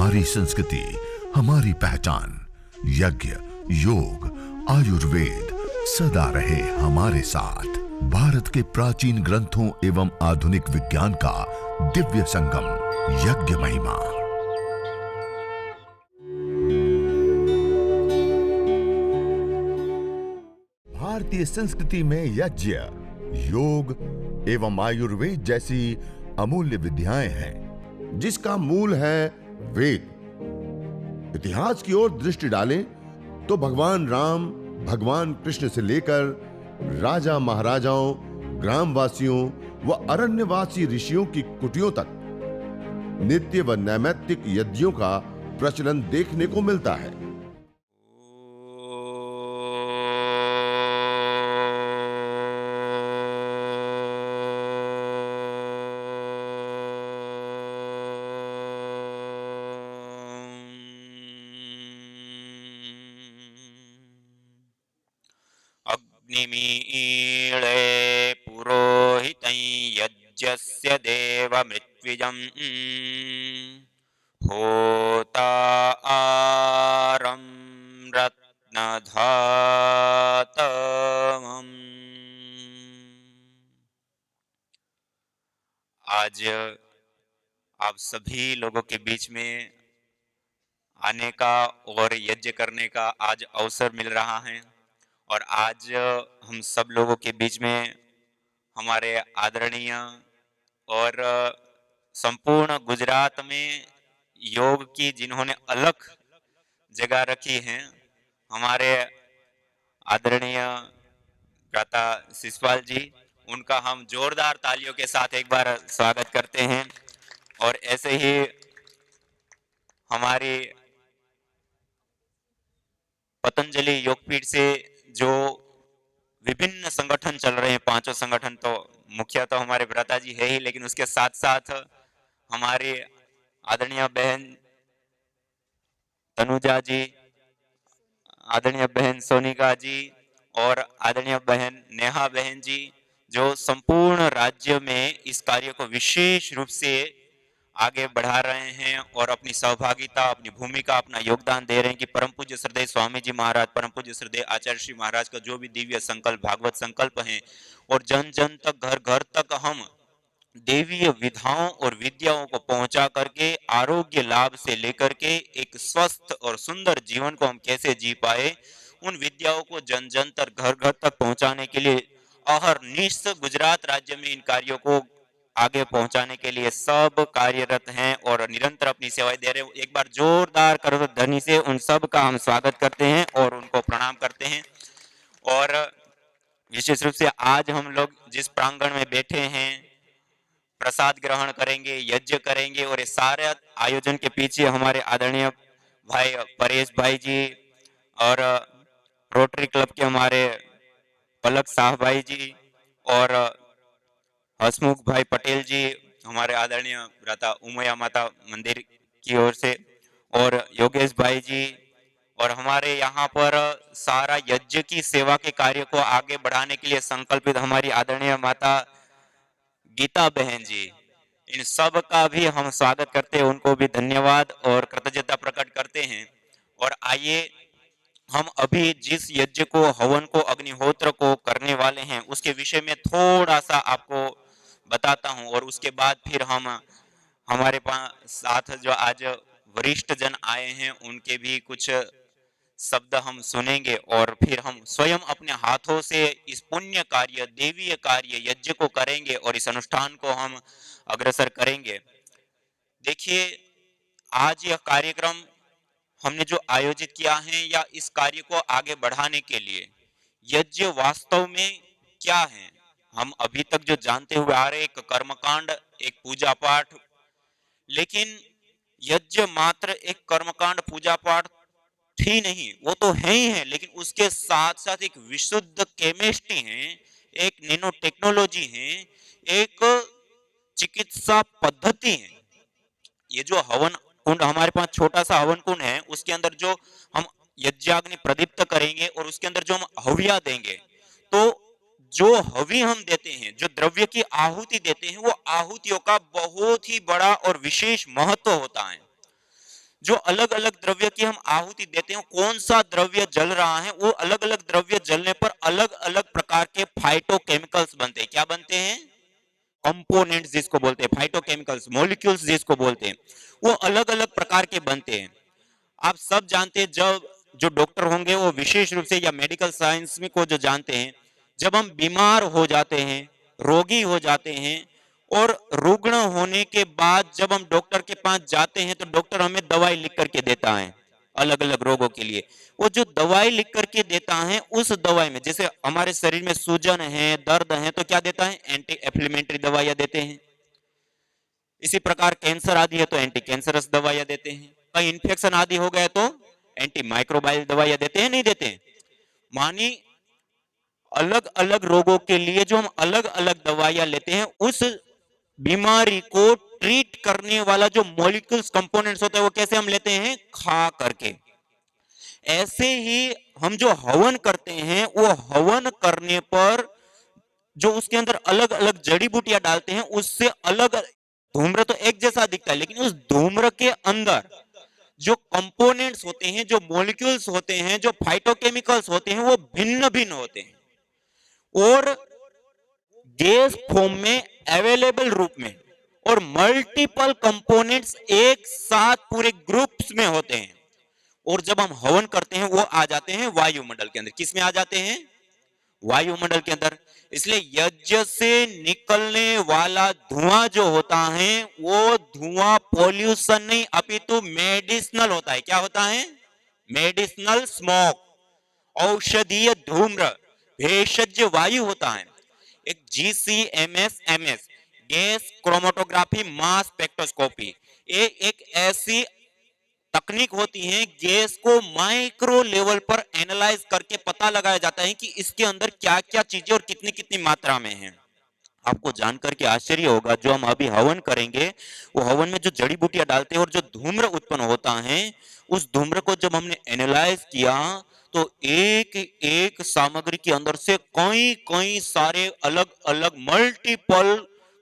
हमारी संस्कृति, हमारी पहचान। यज्ञ, योग, आयुर्वेद सदा रहे हमारे साथ। भारत के प्राचीन ग्रंथों एवं आधुनिक विज्ञान का दिव्य संगम, यज्ञ महिमा। भारतीय संस्कृति में यज्ञ, योग एवं आयुर्वेद जैसी अमूल्य विद्याएं हैं, जिसका मूल है वेद। इतिहास की ओर दृष्टि डालें तो भगवान राम, भगवान कृष्ण से लेकर राजा महाराजाओं, ग्रामवासियों व अरण्यवासी ऋषियों की कुटियों तक नित्य व नैमित्तिक यज्ञों का प्रचलन देखने को मिलता है। अग्निमीळे पुरोहितं यज्ञस्य देवमृत्विजम् होता आरं रत्नधातमम्। आज आप सभी लोगों के बीच में आने का और यज्ञ करने का आज अवसर मिल रहा है। और आज हम सब लोगों के बीच में हमारे आदरणीय और संपूर्ण गुजरात में योग की जिन्होंने अलग जगह रखी है, हमारे आदरणीय भ्राता शिषपाल जी, उनका हम जोरदार तालियों के साथ एक बार स्वागत करते हैं। और ऐसे ही हमारी पतंजलि योगपीठ से जो विभिन्न संगठन चल रहे हैं, पांचों संगठन, तो मुखिया तो हमारे भ्राता जी है ही, लेकिन उसके साथ साथ हमारी आदरणीय बहन तनुजा जी, आदरणीय बहन सोनिका जी और आदरणीय बहन नेहा बहन जी, जो संपूर्ण राज्य में इस कार्य को विशेष रूप से आगे बढ़ा रहे हैं और अपनी सहभागिता, अपनी भूमिका, अपना योगदान दे रहे हैं कि परम पूज्य श्रद्धेय स्वामी जी महाराज, परम पूज्य श्रद्धेय आचार्य श्री महाराज का जो भी दिव्य संकल्प, भागवत संकल्प है, और जन जन तक, घर घर तक हम देवीय विधाओं और विद्याओं को पहुंचा करके आरोग्य लाभ से लेकर के एक स्वस्थ और सुंदर जीवन को हम कैसे जी पाए, उन विद्याओं को जन जन तक, घर घर तक पहुंचाने के लिए अहरनिश गुजरात राज्य में इन कार्यों को आगे पहुंचाने के लिए सब कार्यरत हैं और निरंतर अपनी सेवाएं दे रहे हैं। एक बार जोरदार करो ध्वनि से उन सब का हम स्वागत करते हैं और उनको प्रणाम करते हैं। और विशेष रूप से आज हम लोग जिस प्रांगण में बैठे हैं, प्रसाद ग्रहण करेंगे, यज्ञ करेंगे, और ये सारे आयोजन के पीछे हमारे आदरणीय भाई परेश भाई जी और रोटरी क्लब के हमारे पलक साह भाई जी और हसमुख भाई पटेल जी, हमारे आदरणीय भ्राता उमया माता मंदिर की ओर से, और योगेश भाई जी, और हमारे यहाँ पर सारा यज्ञ की सेवा के कार्य को आगे बढ़ाने के लिए संकल्पित हमारी आदरणीय माता गीता बहन जी, इन सब का भी हम स्वागत करते हैं, उनको भी धन्यवाद और कृतज्ञता प्रकट करते हैं। और आइए हम अभी जिस यज्ञ को, हवन को, अग्निहोत्र को करने वाले हैं, उसके विषय में थोड़ा सा आपको बताता हूं, और उसके बाद फिर हम हमारे पास साथ जो आज वरिष्ठ जन आए हैं उनके भी कुछ शब्द हम सुनेंगे, और फिर हम स्वयं अपने हाथों से इस पुण्य कार्य, देवीय कार्य, यज्ञ को करेंगे और इस अनुष्ठान को हम अग्रसर करेंगे। देखिए, आज यह कार्यक्रम हमने जो आयोजित किया है, या इस कार्य को आगे बढ़ाने के लिए यज्ञ वास्तव में क्या है, हम अभी तक जो जानते हुए आ रहे, एक कर्मकांड, एक पूजा पाठ, लेकिन यज्ञ मात्र एक कर्मकांड, पूजा पाठ ही नहीं, वो तो है ही है, लेकिन उसके साथ साथ एक विशुद्ध केमिस्ट्री है, एक नैनो टेक्नोलॉजी है, एक चिकित्सा पद्धति है। ये जो हवन कुंड हमारे पास, छोटा सा हवन कुंड है, उसके अंदर जो हम यज्ञाग्नि प्रदीप्त करेंगे और उसके अंदर जो हम हविया देंगे, तो जो हवि हम देते हैं, जो द्रव्य की आहुति देते हैं, वो आहुतियों का बहुत ही बड़ा और विशेष महत्व होता है। जो अलग अलग द्रव्य की हम आहुति देते हैं, कौन सा द्रव्य जल रहा है, वो अलग अलग द्रव्य जलने पर अलग अलग प्रकार के फाइटोकेमिकल्स बनते हैं। क्या बनते हैं? कंपोनेंट्स जिसको बोलते हैं, फाइटोकेमिकल्स, मॉलिक्यूल्स जिसको बोलते हैं, वो अलग अलग प्रकार के बनते हैं। आप सब जानते हैं, जब जो डॉक्टर होंगे वो विशेष रूप से, या मेडिकल साइंस में को जो जानते हैं, जब हम बीमार हो जाते हैं, रोगी हो जाते हैं, और रुग्ण होने के बाद जब हम डॉक्टर के पास जाते हैं तो डॉक्टर हमें दवाई लिख करके देता है अलग अलग रोगों के लिए। वो जो दवाई लिख करके देता है, उस दवाई में जैसे हमारे शरीर में सूजन है, दर्द है, तो क्या देता है? एंटी एफ्लेमेटरी दवाइयां देते हैं। इसी प्रकार कैंसर आदि है तो एंटी कैंसरस दवाइयां देते हैं। कहीं इन्फेक्शन आदि हो गया तो एंटी माइक्रोबाइल दवाइयां देते हैं, नहीं देते हैं? मानी अलग अलग रोगों के लिए जो हम अलग अलग दवाइयां लेते हैं, उस बीमारी को ट्रीट करने वाला जो मॉलिक्यूल्स कंपोनेंट्स होते हैं, वो कैसे हम लेते हैं? खा करके। ऐसे ही हम जो हवन करते हैं, वो हवन करने पर जो उसके अंदर अलग अलग जड़ी बूटियां डालते हैं, उससे अलग, धूम्र तो एक जैसा दिखता है, लेकिन उस धूम्र के अंदर जो कंपोनेंट्स होते हैं, जो मॉलिक्यूल्स होते हैं, जो फाइटोकेमिकल्स होते हैं, वो भिन्न भिन्न होते हैं, और गैस फॉर्म में अवेलेबल रूप में, और मल्टीपल कंपोनेंट्स एक साथ पूरे ग्रुप्स में होते हैं। और जब हम हवन करते हैं, वो आ जाते हैं वायुमंडल के अंदर। किस में आ जाते हैं? वायुमंडल के अंदर। इसलिए यज्ञ से निकलने वाला धुआं जो होता है, वो धुआं पॉल्यूशन नहीं अपितु मेडिसिनल होता है। क्या होता है? मेडिसिनल स्मोक, औषधीय धूम्र, भेषज वायु होता है। एक GCMS gas chromatography mass spectroscopy, ये एक ऐसी तकनीक होती है, गैस को माइक्रो लेवल पर एनालाइज करके पता लगाया जाता है कि इसके अंदर क्या क्या चीजें और कितनी कितनी मात्रा में है। आपको जानकर के आश्चर्य होगा, जो हम अभी हवन करेंगे, वो हवन में जो जड़ी बूटियां डालते हैं और जो धूम्र उत्पन्न होता है, उस धूम्र को जब हमने एनालाइज किया, तो एक एक सामग्री के अंदर से कई कई सारे अलग अलग मल्टीपल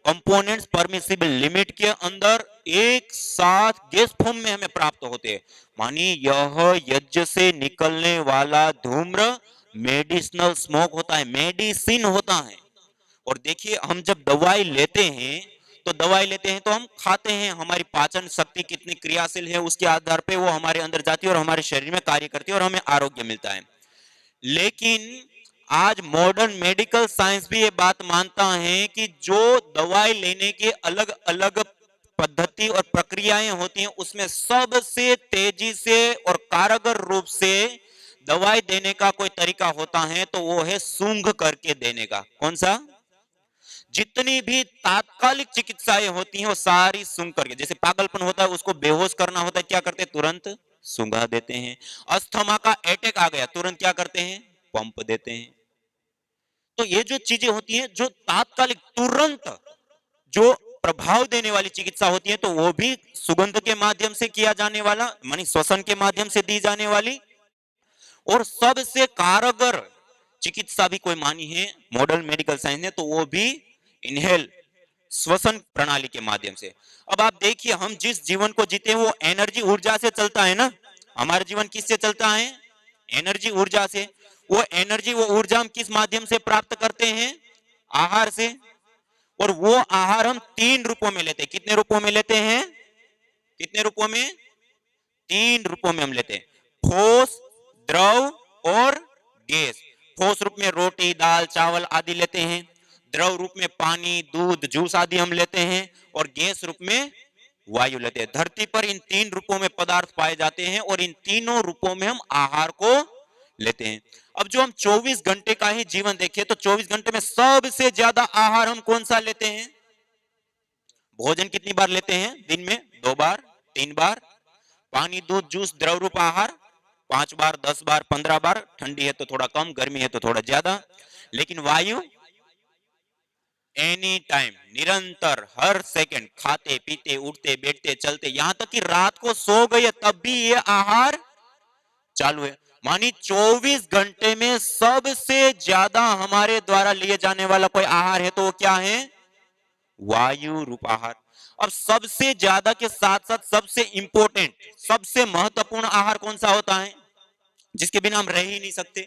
कंपोनेंट्स परमिसिबल लिमिट के अंदर एक साथ गैस फॉर्म में हमें प्राप्त होते हैं। मानी यह यज्ञ से निकलने वाला धूम्र मेडिसिनल स्मोक होता है, मेडिसिन होता है। और देखिए, हम जब दवाई लेते हैं, तो दवाई लेते हैं तो हम खाते हैं, हमारी पाचन शक्ति कितनी क्रियाशील है उसके आधार पे वो हमारे अंदर जाती है और हमारे शरीर में कार्य करती है और हमें आरोग्य मिलता है। लेकिन आज मॉडर्न मेडिकल साइंस भी ये बात मानता है कि जो दवाई लेने के अलग अलग पद्धति और प्रक्रियाएं होती हैं, उसमें सबसे तेजी से और कारगर रूप से दवाई देने का कोई तरीका होता है, तो वो है सूंघ करके देने का। कौन सा? जितनी भी तात्कालिक चिकित्साएं होती हैं, वो सारी सूंघ करके, जैसे पागलपन होता है, उसको बेहोश करना होता है, क्या करते हैं? तुरंत सूंघा देते हैं। अस्थमा का अटैक आ गया, तुरंत क्या करते हैं? पंप देते हैं। तो ये जो चीजें होती हैं, जो तात्कालिक तुरंत जो प्रभाव देने वाली चिकित्सा होती है, तो वो भी सुगंध के माध्यम से किया जाने वाला, मानी श्वसन के माध्यम से दी जाने वाली, और सबसे कारगर चिकित्सा भी कोई मानी है मॉडर्न मेडिकल साइंस ने, तो वो भी इनहेल, श्वसन प्रणाली के माध्यम से। अब आप देखिए, हम जिस जीवन को जीते हैं वो एनर्जी ऊर्जा से चलता है ना। हमारा जीवन किससे चलता है? एनर्जी ऊर्जा से। वो एनर्जी, वो ऊर्जा हम किस माध्यम से प्राप्त करते हैं? आहार से। और वो आहार हम 3 रूपों में लेते हैं। कितने रूपों में लेते हैं? कितने रूपों में? 3 रूपों में हम लेते हैं, ठोस, द्रव और गैस। ठोस रूप में रोटी, दाल, चावल आदि लेते हैं। द्रव रूप में पानी, दूध, जूस आदि हम लेते हैं। और गैस रूप में वायु लेते हैं। धरती पर इन 3 रूपों में पदार्थ पाए जाते हैं और इन तीनों रूपों में हम आहार को लेते हैं। अब जो हम 24 घंटे का ही जीवन देखें, तो 24 घंटे में सबसे ज्यादा आहार हम कौन सा लेते हैं? भोजन कितनी बार लेते हैं दिन में? 2 बार, 3 बार। पानी, दूध, जूस, द्रव रूप आहार 5 बार, 10 बार, 15 बार। ठंडी है तो थोड़ा कम, गर्मी है तो थोड़ा ज्यादा। लेकिन वायु एनी टाइम, निरंतर, हर सेकंड, खाते पीते, उठते बैठते चलते, यहां तक कि रात को सो गए तब भी ये आहार चालू है। मानी 24 घंटे में सबसे ज्यादा हमारे द्वारा लिए जाने वाला कोई आहार है, तो वो क्या है? वायु रूप आहार। अब सबसे ज्यादा के साथ साथ सबसे इंपॉर्टेंट, सबसे महत्वपूर्ण आहार कौन सा होता है जिसके बिना हम रह ही नहीं सकते?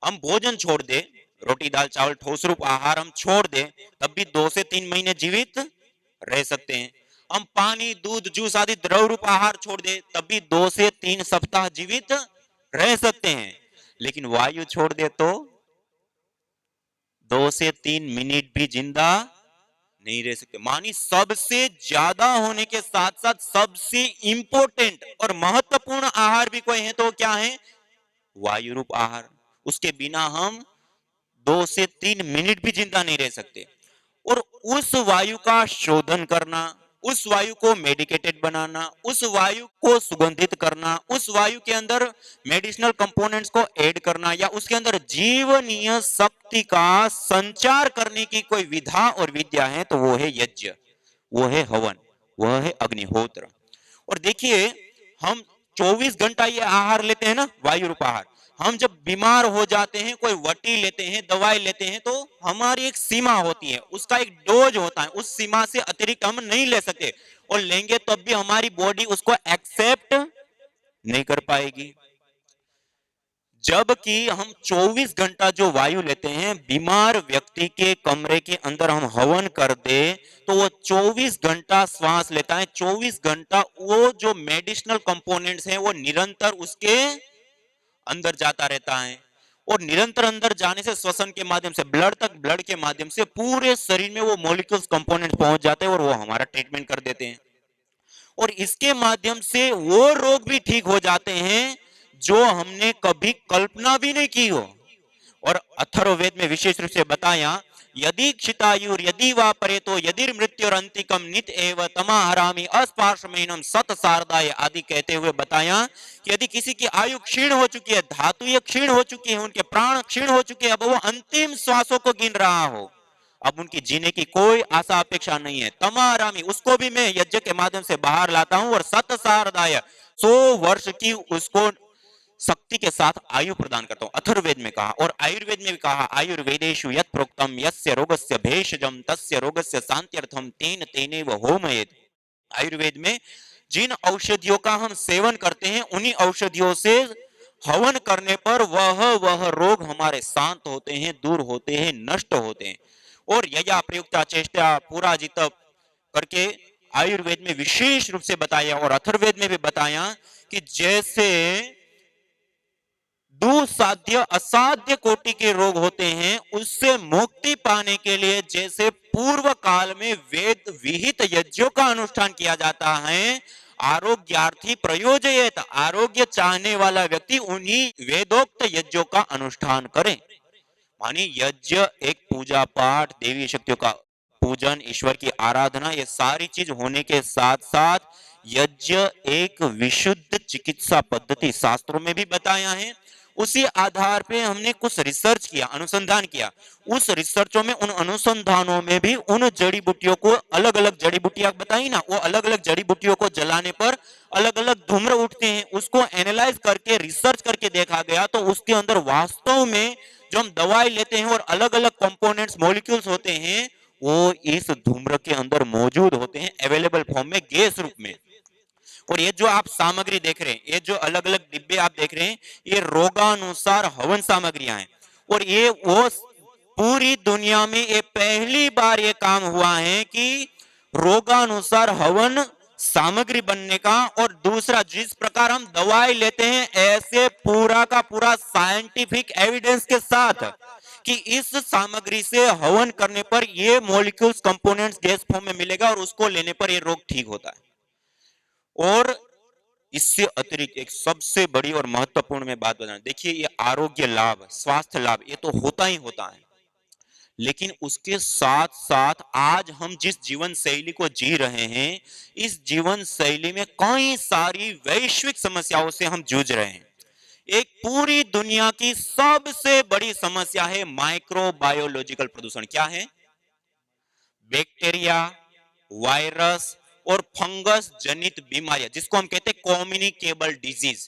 हम भोजन छोड़ दे, रोटी दाल चावल ठोस रूप आहार हम छोड़ दे, तब भी 2 से 3 महीने जीवित रह सकते हैं। हम पानी दूध जूस आदि द्रव रूप आहार छोड़ दे, तब भी 2 से 3 सप्ताह जीवित रह सकते हैं। लेकिन वायु छोड़ दे तो 2 से 3 मिनट भी जिंदा नहीं रह सकते। मानी सबसे ज्यादा होने के साथ साथ सबसे इंपॉर्टेंट और महत्वपूर्ण आहार भी कोई है तो क्या है? वायु रूप आहार। उसके बिना हम 2 से 3 मिनट भी जिंदा नहीं रह सकते। और उस वायु का शोधन करना, उस वायु को मेडिकेटेड बनाना, उस वायु को सुगंधित करना, उस वायु के अंदर मेडिसिनल कंपोनेंट्स को ऐड करना या उसके अंदर जीवनीय शक्ति का संचार करने की कोई विधा और विद्या है तो वो है यज्ञ, वो है हवन, वह है अग्निहोत्र। और देखिए, हम 24 घंटा ये आहार लेते हैं ना, वायु रूप आहार। हम जब बीमार हो जाते हैं, कोई वटी लेते हैं, दवाई लेते हैं, तो हमारी एक सीमा होती है, उसका एक डोज होता है, उस सीमा से अतिरिक्त हम नहीं ले सकते। और लेंगे तब भी हमारी बॉडी उसको एक्सेप्ट नहीं कर पाएगी। जबकि हम 24 घंटा जो वायु लेते हैं, बीमार व्यक्ति के कमरे के अंदर हम हवन कर दे तो वो 24 घंटा श्वास लेता है, 24 घंटा वो जो मेडिसिनल कंपोनेंट्स हैं वो निरंतर उसके अंदर जाता रहता है। और निरंतर अंदर जाने से श्वसन के माध्यम से ब्लड तक, ब्लड के माध्यम से पूरे शरीर में वो मॉलिक्यूल्स कंपोनेंट पहुंच जाते हैं और वो हमारा ट्रीटमेंट कर देते हैं। और इसके माध्यम से वो रोग भी ठीक हो जाते हैं जो हमने कभी कल्पना भी नहीं की हो। और अथर्ववेद में विशेष रूप से बताया, यदि क्षितायुर यदि वा परेतो यदि मृत्युरंतिकम नित एव तमाहरामि अस्पार्शमेनम सत सारदाय आदि कहते हुए बताया कि यदि किसी की आयु क्षीण हो चुकी है, धातु ये क्षीण हो चुकी है, उनके प्राण क्षीण हो चुके हैं, अब वो अंतिम श्वासों को गिन रहा हो, अब उनकी जीने की कोई आशा अपेक्षा नहीं है, तमारामी उसको भी मैं यज्ञ के माध्यम से बाहर लाता हूं और सत सारदाय 100 वर्ष की उसको शक्ति के साथ आयु प्रदान करता हूं। अथर्ववेद में कहा और आयुर्वेद में भी कहा, आयुर्वेदेषु यत् प्रोक्तम यस्य रोगस्य भेषजम तस्य रोगस्य शांत्यर्थम तेन तेनेव होमयेत्। आयुर्वेद में जिन औषधियों का हम सेवन करते हैं, उन्हीं औषधियों से हवन करने पर वह रोग हमारे शांत होते हैं, दूर होते हैं, नष्ट होते हैं। और यया प्रयुक्ता चेष्टा पूरा जित करके आयुर्वेद में विशेष रूप से बताया और अथर्ववेद में भी बताया कि जैसे दुसाध्य असाध्य कोटि के रोग होते हैं, उससे मुक्ति पाने के लिए जैसे पूर्व काल में वेद विहित यज्ञों का अनुष्ठान किया जाता है, आरोग्यार्थी प्रयोजयेत, आरोग्य चाहने वाला व्यक्ति उन्हीं वेदोक्त यज्ञों का अनुष्ठान करे। मानी यज्ञ एक पूजा पाठ, देवी शक्तियों का पूजन, ईश्वर की आराधना, ये सारी चीज होने के साथ साथ यज्ञ एक विशुद्ध चिकित्सा पद्धति शास्त्रों में भी बताया है। उसी आधार पे हमने कुछ रिसर्च किया, अनुसंधान किया। उस रिसर्चों में, उन अनुसंधानों में भी उन जड़ी बूटियों को, अलग अलग जड़ी बूटियां बताई ना, वो अलग अलग जड़ी बूटियों को जलाने पर अलग अलग धूम्र उठते हैं। उसको एनालाइज करके, रिसर्च करके देखा गया तो उसके अंदर वास्तव में जो हम दवाई लेते हैं और अलग अलग कंपोनेंट्स, मॉलिक्यूल्स होते हैं, वो इस धूम्र के अंदर मौजूद होते हैं, अवेलेबल फॉर्म में, गैस रूप में। और ये जो आप सामग्री देख रहे हैं, ये जो अलग अलग डिब्बे आप देख रहे हैं, ये रोगानुसार हवन सामग्रियां हैं। और ये वो पूरी दुनिया में ये पहली बार ये काम हुआ है कि रोगानुसार हवन सामग्री बनने का। और दूसरा, जिस प्रकार हम दवाई लेते हैं, ऐसे पूरा का पूरा साइंटिफिक एविडेंस के साथ कि इस सामग्री से हवन करने पर ये मॉलिक्यूल्स, कंपोनेंट्स गैस फॉर्म में मिलेगा और उसको लेने पर ये रोग ठीक होता है। और इससे अतिरिक्त एक सबसे बड़ी और महत्वपूर्ण मैं बात बताना, देखिए ये आरोग्य लाभ, स्वास्थ्य लाभ, ये तो होता ही होता है, लेकिन उसके साथ साथ आज हम जिस जीवन शैली को जी रहे हैं, इस जीवन शैली में कई सारी वैश्विक समस्याओं से हम जूझ रहे हैं। एक पूरी दुनिया की सबसे बड़ी समस्या है माइक्रोबायोलॉजिकल प्रदूषण। क्या है? बैक्टीरिया, वायरस और फंगस जनित बीमारियां, जिसको हम कहते हैं कम्युनिकेबल डिजीज।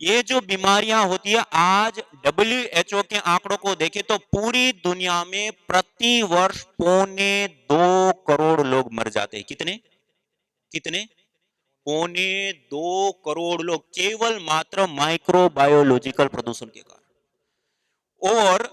ये जो बीमारियां होती है, आज WHO के आंकड़ों को देखें तो पूरी दुनिया में प्रति वर्ष 2.25 करोड़ लोग मर जाते हैं। कितने कितने 2.25 करोड़ लोग, केवल मात्र माइक्रोबायोलॉजिकल प्रदूषण के कारण। और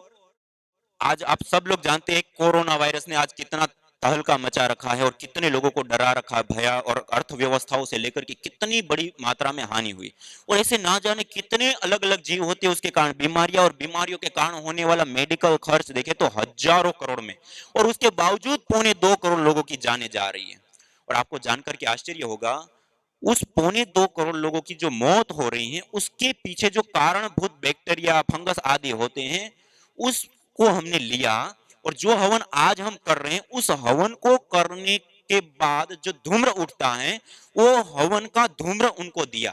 आज आप सब लोग जानते हैं कोरोना वायरस ने आज कितना तहलका मचा रखा है और कितने लोगों को डरा रखा है, भया, और अर्थव्यवस्थाओं से लेकर के कितनी बड़ी मात्रा में हानि हुई। और ऐसे ना जाने कितने अलग अलग जीव होते हैं उसके कारण बीमारियां, और बीमारियों के कारण होने वाला मेडिकल खर्च देखे तो हजारों करोड़ में, और उसके बावजूद 2.25 करोड़ लोगों की जानें जा रही है। और आपको जानकर के आश्चर्य होगा, उस 2.25 करोड़ लोगों की जो मौत हो रही है उसके पीछे जो कारणभूत बैक्टीरिया, फंगस आदि होते हैं, उसको हमने लिया, और जो हवन आज हम कर रहे हैं उस हवन को करने के बाद जो धूम्र उठता है, वो हवन का धूम्र उनको दिया।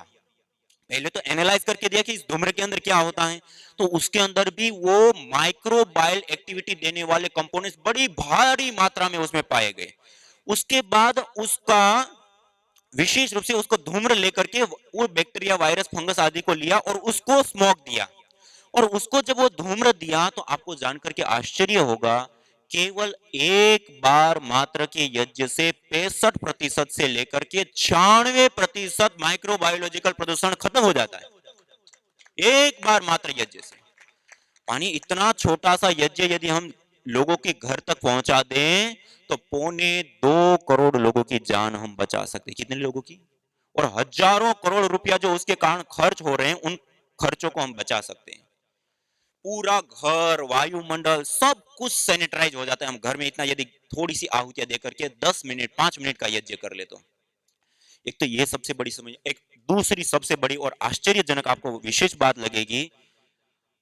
पहले तो एनालाइज करके दिया कि इस धूम्र के अंदर क्या होता है, तो उसके अंदर भी वो माइक्रोबायल एक्टिविटी देने वाले कंपोनेंट्स बड़ी भारी मात्रा में उसमें पाए गए। उसके बाद उसका विशेष रूप से उसको धूम्र लेकर के वो बैक्टीरिया, वायरस, फंगस आदि को लिया और उसको स्मोक दिया। और उसको जब वो धूम्र दिया तो आपको जानकर के आश्चर्य होगा, केवल एक बार मात्र के यज्ञ से 65% से लेकर के 96% माइक्रोबायोलॉजिकल प्रदूषण खत्म हो जाता है, एक बार मात्र यज्ञ से। पानी इतना छोटा सा यज्ञ यदि हम लोगों के घर तक पहुंचा दें तो 2.25 करोड़ लोगों की जान हम बचा सकते हैं। कितने लोगों की? और हजारों करोड़ रुपया जो उसके कारण खर्च हो रहे हैं, उन खर्चों को हम बचा सकते हैं। पूरा घर, वायुमंडल, सब कुछ सैनिटाइज हो जाता है। हम घर में इतना यदि थोड़ी सी आहुतियां देकर के 10 मिनट 5 मिनट का यज्ञ कर ले तो एक तो ये सबसे बड़ी समझ। एक दूसरी सबसे बड़ी और आश्चर्यजनक आपको विशेष बात लगेगी,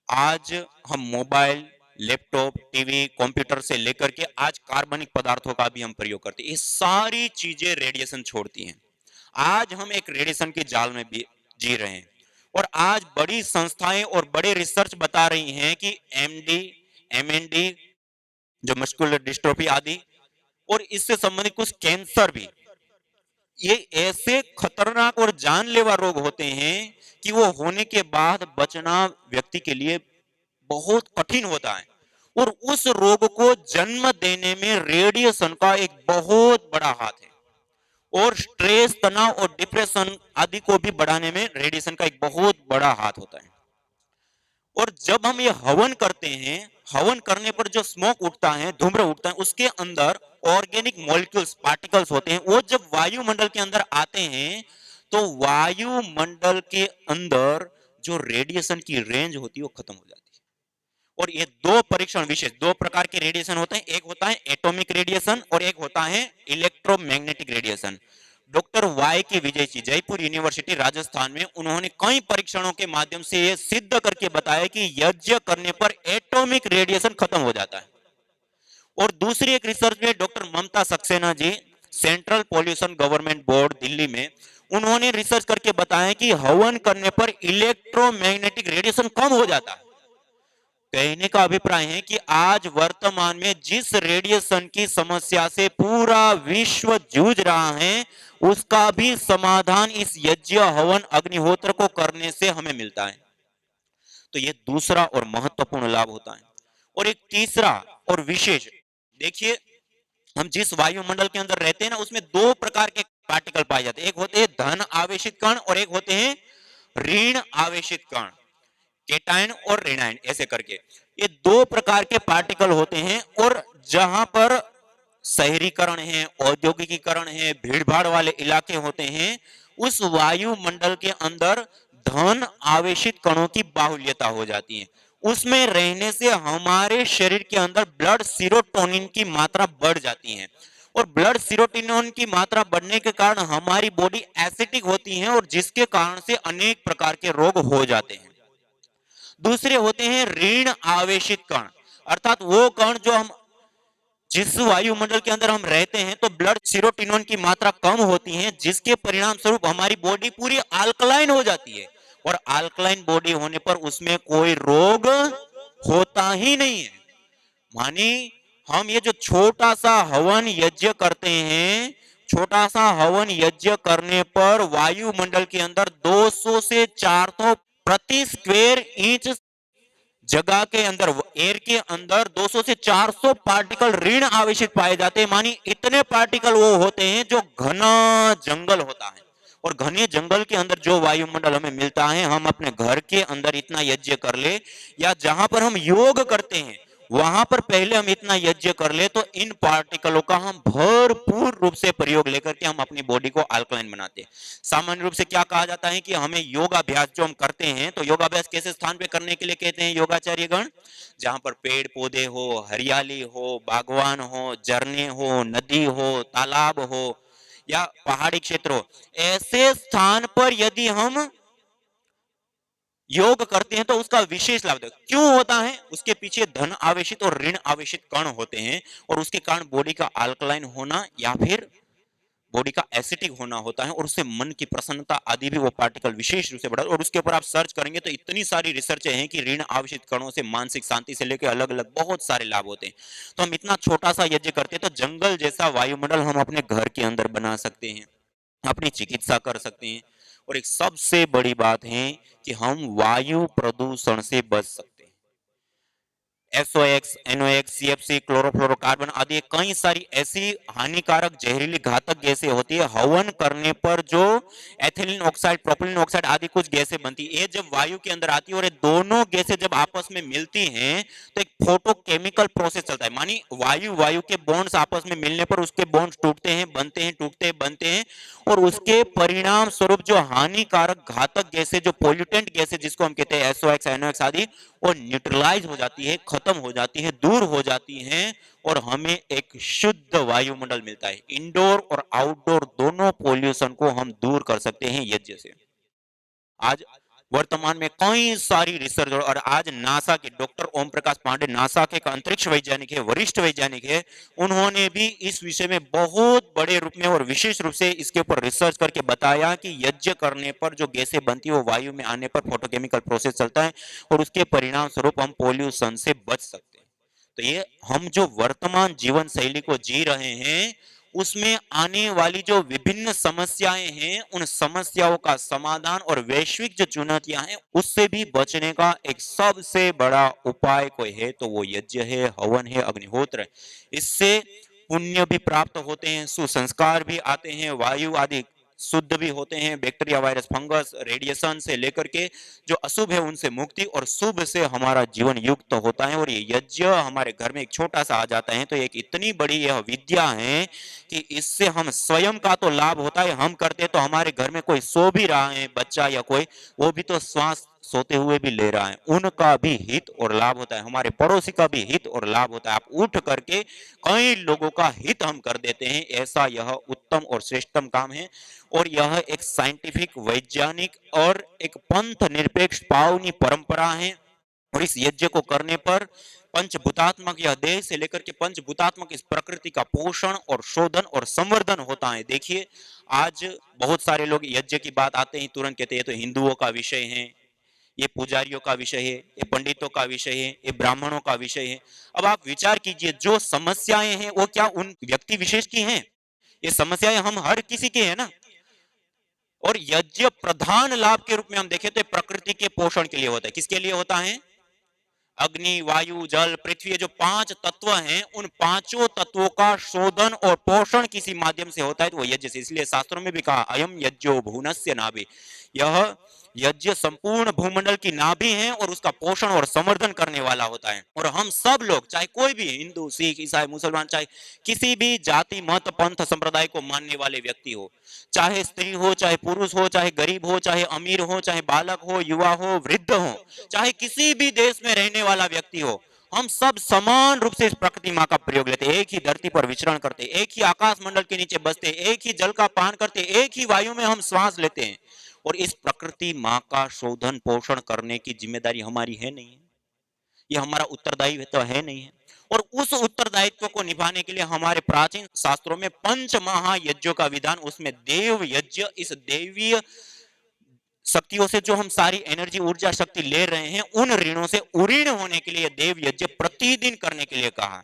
आज हम मोबाइल, लैपटॉप, टीवी, कंप्यूटर से लेकर के आज कार्बनिक पदार्थों का भी हम प्रयोग करते हैं। ये सारी चीजें रेडिएशन छोड़ती हैं। आज हम एक रेडिएशन के जाल में भी जी रहे हैं। और आज बड़ी संस्थाएं और बड़े रिसर्च बता रही हैं कि एमडी, एमएनडी, जो मस्कुलर डिस्ट्रोफी आदि, और इससे संबंधित कुछ कैंसर भी, ये ऐसे खतरनाक और जानलेवा रोग होते हैं कि वो होने के बाद बचना व्यक्ति के लिए बहुत कठिन होता है। और उस रोग को जन्म देने में रेडिएशन का एक बहुत बड़ा हाथ है। और स्ट्रेस, तनाव और डिप्रेशन आदि को भी बढ़ाने में रेडिएशन का एक बहुत बड़ा हाथ होता है। और जब हम ये हवन करते हैं, हवन करने पर जो स्मोक उठता है, धूम्र उठता है, उसके अंदर ऑर्गेनिक मॉलिक्यूल्स, पार्टिकल्स होते हैं। वो जब वायुमंडल के अंदर आते हैं तो वायुमंडल के अंदर जो रेडिएशन की रेंज होती है वो खत्म हो जाती है। और ये दो परीक्षण, विशेष दो प्रकार के रेडिएशन होते हैं, एक होता है एटॉमिक रेडिएशन और एक होता है इलेक्ट्रोमैग्नेटिक रेडिएशन। डॉक्टर वाई के विजय जी, जयपुर यूनिवर्सिटी राजस्थान में, उन्होंने कई परीक्षणों के माध्यम से यह सिद्ध करके बताया कि यज्ञ करने पर एटॉमिक रेडिएशन खत्म हो जाता है। और दूसरी एक रिसर्च में doctor Mamta Saxena ji, central pollution government board Delhi में, उन्होंने रिसर्च करके बताया कि हवन करने पर इलेक्ट्रोमैग्नेटिक रेडिएशन कम हो जाता है। कहने का अभिप्राय है कि आज वर्तमान में जिस रेडिएशन की समस्या से पूरा विश्व जूझ रहा है, उसका भी समाधान इस यज्ञ, हवन, अग्निहोत्र को करने से हमें मिलता है। तो ये दूसरा और महत्वपूर्ण लाभ होता है। और एक तीसरा और विशेष, देखिए, हम जिस वायुमंडल के अंदर रहते हैं ना, उसमें दो प्रकार के पार्टिकल पाए जाते हैं। एक होते हैं धन आवेशित कण और एक होते हैं ऋण आवेशित कण, केटायन और ऋणायन, ऐसे करके ये दो प्रकार के पार्टिकल होते हैं। और जहां पर शहरीकरण है, औद्योगिकीकरण है, भीड़ भाड़ वाले इलाके होते हैं, उस वायुमंडल के अंदर धन आवेशित कणों की बाहुल्यता हो जाती है। उसमें रहने से हमारे शरीर के अंदर ब्लड सीरोटोनिन की मात्रा बढ़ जाती है। और ब्लड सीरोटोनिन की मात्रा बढ़ने के कारण हमारी बॉडी एसिडिक होती है, और जिसके कारण से अनेक प्रकार के रोग हो जाते हैं। दूसरे होते हैं ऋण आवेशित कण, अर्थात वो कण जो हम जिस वायुमंडल के अंदर हम रहते हैं तो ब्लड सीरोटोनिन की मात्रा कम होती है, जिसके परिणाम स्वरूप हमारी बॉडी पूरी अल्कलाइन हो जाती है। और अल्कलाइन बॉडी होने पर उसमें कोई रोग होता ही नहीं है। मानी हम ये जो छोटा सा हवन यज्ञ करते हैं, छोटा सा हवन यज्ञ करने पर वायुमंडल के अंदर 200 से 400 प्रति स्क्वायर इंच जगह के अंदर, एयर के अंदर 200 से 400 पार्टिकल ऋण आवेशित पाए जाते हैं। मानी इतने पार्टिकल वो होते हैं जो घना जंगल होता है, और घने जंगल के अंदर जो वायुमंडल हमें मिलता है, हम अपने घर के अंदर इतना यज्ञ कर ले, या जहां पर हम योग करते हैं वहां पर पहले हम इतना यज्ञ कर ले, तो इन पार्टिकलों का हम भरपूर रूप से प्रयोग लेकर के हम अपनी बॉडी को अल्कलाइन बनाते हैं। सामान्य रूप से क्या कहा जाता है कि हमें योगाभ्यास जो हम करते हैं, तो योगाभ्यास कैसे स्थान पे करने के लिए कहते हैं योगाचार्य गण? जहां पर पेड़ पौधे हो, हरियाली हो, बागवान हो, झरने हो, नदी हो, तालाब हो, या पहाड़ी क्षेत्र हो, ऐसे स्थान पर यदि हम योग करते हैं तो उसका विशेष लाभ क्यों होता है? उसके पीछे धन आवेशित और ऋण आवेशित कण होते हैं, और उसके कारण बॉडी का अल्कलाइन होना या फिर बॉडी का एसिटिक होना होता है, और उससे मन की प्रसन्नता आदि भी वो पार्टिकल विशेष रूप से बढ़ा। और उसके ऊपर आप सर्च करेंगे तो इतनी सारी रिसर्च हैं कि ऋण आवेशित कणों से मानसिक शांति से लेकर अलग अलग बहुत सारे लाभ होते हैं। तो हम इतना छोटा सा यज्ञ करते हैं, तो जंगल जैसा वायुमंडल हम अपने घर के अंदर बना सकते हैं, अपनी चिकित्सा कर सकते हैं, और एक सबसे बड़ी बात है कि हम वायु प्रदूषण से बच सकते हैं। SOx, NOx, CFC, क्लोरोफ्लोरोकार्बन आदि कई सारी ऐसी हानिकारक जहरीली घातक गैसें होती है, हवन करने पर जो एथिलीन ऑक्साइड, प्रोपिलीन ऑक्साइड आदि कुछ गैसें बनती है, ये जब वायु के अंदर आती है और ये दोनों गैसें जब आपस में मिलती हैं तो एक फोटोकेमिकल प्रोसेस चलता है। मानी वायु वायु के बॉन्ड्स आपस में मिलने पर उसके बॉन्ड्स टूटते हैं, बनते हैं, टूटते हैं, बनते हैं, और उसके परिणाम स्वरूप जो हानिकारक घातक गैसें, जो पोल्यूटेंट गैसें जिसको हम कहते हैं SOx, NOx आदि, वो न्यूट्रलाइज हो जाती है, खत्म हो जाती है, दूर हो जाती हैं, और हमें एक शुद्ध वायुमंडल मिलता है। इंडोर और आउटडोर दोनों पोल्यूशन को हम दूर कर सकते हैं यज्ञ से। आज वर्तमान में कई सारी रिसर्च, और आज नासा के डॉक्टर ओम प्रकाश पांडे, नासा के एक अंतरिक्ष वैज्ञानिक है, वरिष्ठ वैज्ञानिक है, उन्होंने भी इस विषय में बहुत बड़े रूप में और विशेष रूप से इसके ऊपर रिसर्च करके बताया कि यज्ञ करने पर जो गैसें बनती है वो वायु में आने पर फोटोकेमिकल प्रोसेस चलता है, और उसके परिणाम स्वरूप हम पोल्यूशन से बच सकते हैं। तो ये हम जो वर्तमान जीवन शैली को जी रहे हैं, उसमें आने वाली जो विभिन्न समस्याएं हैं, उन समस्याओं का समाधान और वैश्विक जो चुनौतियां हैं उससे भी बचने का एक सबसे बड़ा उपाय कोई है तो वो यज्ञ है, हवन है, अग्निहोत्र है। इससे पुण्य भी प्राप्त होते हैं, सुसंस्कार भी आते हैं, वायु आदि शुद्ध भी होते हैं, बैक्टीरिया, वायरस, फंगस, रेडिएशन से लेकर के जो अशुभ है उनसे मुक्ति, और शुभ से हमारा जीवन युक्त होता है। और ये यज्ञ हमारे घर में एक छोटा सा आ जाता है तो एक इतनी बड़ी यह विद्या है कि इससे हम स्वयं का तो लाभ होता है, हम करते तो हमारे घर में कोई सो भी रहा है बच्चा या कोई, वो भी तो श्वास सोते हुए भी ले रहा है, उनका भी हित और लाभ होता है, हमारे पड़ोसी का भी हित और लाभ होता है। आप उठ करके कई लोगों का हित हम कर देते हैं, ऐसा यह उत्तम और श्रेष्ठतम काम है। और यह एक साइंटिफिक, वैज्ञानिक और एक पंथ निरपेक्ष पावनी परंपरा है। और इस यज्ञ को करने पर पंचभूतात्मक यह देह से लेकर के पंचभूतात्मक इस प्रकृति का पोषण और शोधन और संवर्धन होता है। देखिए आज बहुत सारे लोग यज्ञ की बात आते ही तुरंत कहते हैं तो हिंदुओं का विषय है, ये पुजारियों का विषय है, ये पंडितों का विषय है, ये ब्राह्मणों का विषय है। अब आप विचार कीजिए, जो समस्याएं हैं वो क्या उन व्यक्ति विशेष की हैं? ये समस्याएं हम हर किसी की है ना। और यज्ञ प्रधान लाभ के रूप में हम देखें तो प्रकृति के पोषण के लिए होता है। किसके लिए होता है? अग्नि, वायु, जल, पृथ्वी, जो 5 तत्व हैं, उन पांचों तत्वों का शोधन और पोषण किसी माध्यम से होता है तो वो यज्ञ से। इसलिए शास्त्रों में भी कहा अयम यज्ञो भुवनस्य नाभि, यह यज्ञ संपूर्ण भूमंडल की नाभि है और उसका पोषण और संवर्धन करने वाला होता है। और हम सब लोग, चाहे कोई भी हिंदू, सिख, ईसाई, मुसलमान, चाहे किसी भी जाति, मत, पंथ, संप्रदाय को मानने वाले व्यक्ति हो, चाहे स्त्री हो, चाहे पुरुष हो, चाहे गरीब हो, चाहे अमीर हो, चाहे बालक हो, युवा हो, वृद्ध हो, चाहे किसी भी देश में रहने वाला व्यक्ति हो, हम सब समान रूप से इस प्रकृति माँ का प्रयोग लेते, एक ही धरती पर विचरण करते, एक ही आकाश मंडल के नीचे बसते, एक ही जल का पान करते, एक ही वायु में हम श्वास लेते हैं। और इस प्रकृति माँ का शोधन पोषण करने की जिम्मेदारी हमारी है नहीं है? ये हमारा उत्तरदायित्व तो है नहीं है? और उस उत्तरदायित्व को निभाने के लिए हमारे प्राचीन शास्त्रों में पंच महायज्ञों का विधान, उसमें देव यज्ञ, इस देवीय शक्तियों से जो हम सारी एनर्जी, ऊर्जा, शक्ति ले रहे हैं, उन ऋणों से उऋण होने के लिए देव यज्ञ प्रतिदिन करने के लिए कहा।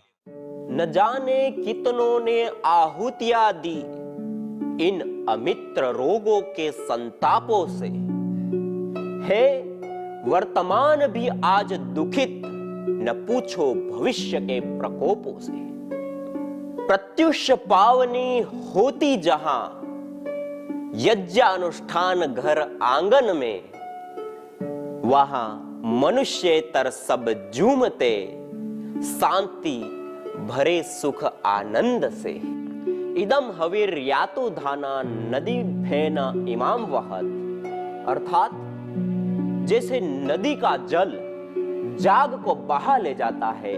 न जाने कितनों ने आहुतियां दी इन अमित्र रोगों के संतापों से, हे वर्तमान भी आज दुखित, न पूछो भविष्य के प्रकोपों से। प्रत्युष पावनी होती जहां, यज्ञानुष्ठान घर आंगन में, वहां मनुष्येतर सब झूमते, शांति भरे सुख आनंद से। इदम हवीर यातो धाना नदी फेना इमाम वहत, अर्थात जैसे नदी का जल जाग को बहा ले जाता है,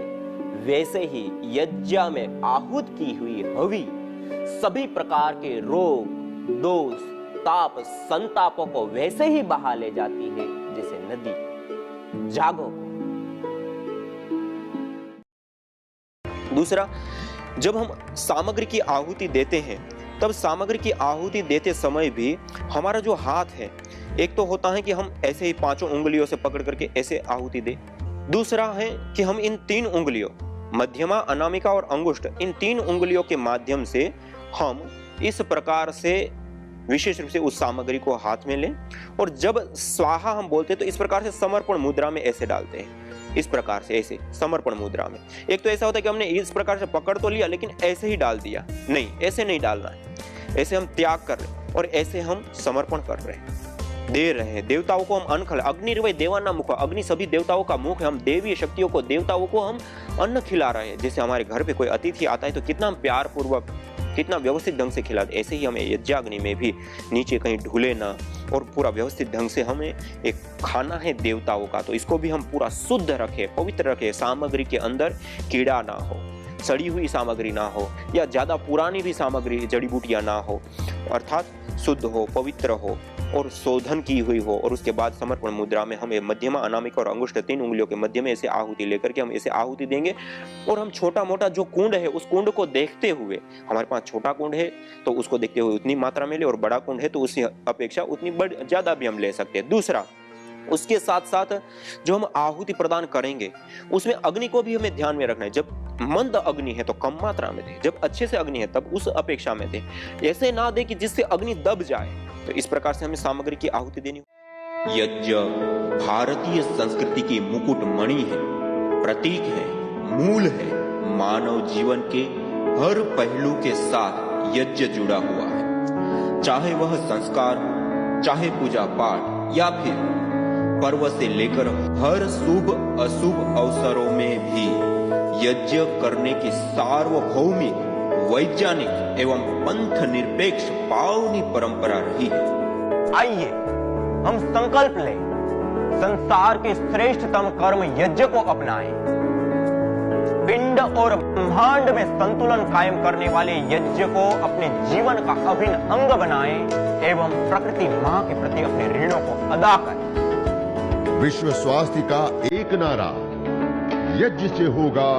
वैसे ही यज्ञ में आहूत की हुई हवि सभी प्रकार के रोग, दोष, ताप, संतापों को वैसे ही बहा ले जाती है जैसे नदी जागो को। दूसरा, जब हम सामग्री की आहुति देते हैं, तब सामग्री की आहुति देते समय भी हमारा जो हाथ है, एक तो होता है कि हम ऐसे ही पांचों उंगलियों से पकड़ करके ऐसे आहुति दें। दूसरा है कि हम इन 3 उंगलियों, मध्यमा, अनामिका और अंगुष्ठ, इन 3 उंगलियों के माध्यम से हम इस प्रकार से विशेष रूप से उस सामग्री को हाथ में लें, और जब स्वाहा हम बोलते हैं तो इस प्रकार से समर्पण मुद्रा में ऐसे डालते हैं, इस प्रकार से ऐसे समर्पण मुद्रा में। एक तो ऐसा होता है कि हमने इस प्रकार से पकड़ तो लिया लेकिन ऐसे ही डाल दिया, नहीं, ऐसे नहीं डालना है। ऐसे हम त्याग कर रहे हैं और ऐसे हम समर्पण कर रहे हैं, दे रहे हैं। देवताओं को हम अन्न खिला, अग्निर्वय देवाना मुख, अग्नि सभी देवताओं का मुख है। हम देवीय शक्तियों को, देवताओं को हम अन्न खिला रहे हैं। जैसे हमारे घर पे कोई अतिथि आता है तो कितना हम प्यार पूर्वक, कितना व्यवस्थित ढंग से खिलाते, ऐसे ही हमें यज्ञाग्नि में भी नीचे कहीं ढूले ना, और पूरा व्यवस्थित ढंग से हमें एक खाना है देवताओं का, तो इसको भी हम पूरा शुद्ध रखें, पवित्र रखें। सामग्री के अंदर कीड़ा ना हो, सड़ी हुई सामग्री ना हो, या ज्यादा पुरानी भी सामग्री, जड़ी बूटियां ना हो, अर्थात शुद्ध हो, पवित्र हो और शोधन की हुई हो। और उसके बाद समर्पण मुद्रा में हमें मध्यमा, अनामिका और अंगुष्ठ 3 उंगलियों के मध्य में ऐसे आहुति लेकर के हम ऐसे आहुति देंगे। और हम छोटा मोटा जो कुंड है, उस कुंड को देखते हुए, हमारे पास छोटा कुंड है तो उसको देखते हुए उतनी मात्रा में ले, और बड़ा कुंड है तो उसकी अपेक्षा उतनी ज्यादा भी हम ले सकते हैं। दूसरा, उसके साथ साथ जो हम आहुति प्रदान करेंगे उसमें अग्नि को भी हमें ध्यान में रखना है। जब मंद अग्नि है तो कम मात्रा में दे, जब अच्छे से अग्नि है तब उस अपेक्षा में दे। ऐसे ना दे कि जिससे अग्नि दब जाए। तो इस प्रकार से हमें सामग्री की आहुति देनी। यज्ञ भारतीय संस्कृति की मुकुट मणि है, प्रतीक है, मूल है। मानव जीवन के हर पहलू के साथ यज्ञ जुड़ा हुआ है, चाहे वह संस्कार, चाहे पूजा पाठ, या फिर पर्व से लेकर हर शुभ अशुभ अवसरों में भी यज्ञ करने की सार्वभौमिक, वैज्ञानिक एवं पंथ निरपेक्ष पावनी परंपरा रही है। आइए हम संकल्प लें, संसार के श्रेष्ठतम कर्म यज्ञ को अपनाएं। पिंड और ब्रह्मांड में संतुलन कायम करने वाले यज्ञ को अपने जीवन का अभिन्न अंग बनाएं एवं प्रकृति मां के प्रति अपने ऋणों को अदा करें। विश्व स्वास्थ्य का एक नारा, यज्ञ से होगा